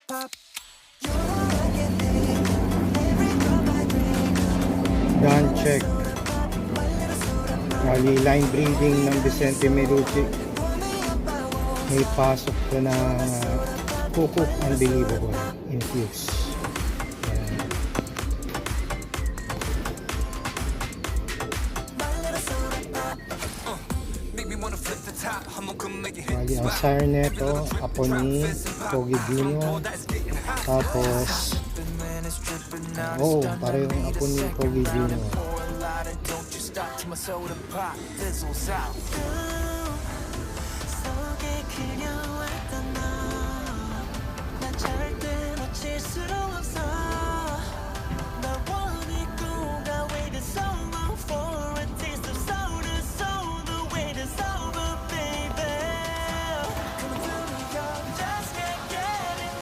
Gun check. Bali, line breathing ng Vicente Melucci. May pasok ko na Kukuk Unbelievable infuse. Ayan. Bali, ang sire neto, apo ni Pogi Junior. Tapos parehong apo ni Pogi Junior.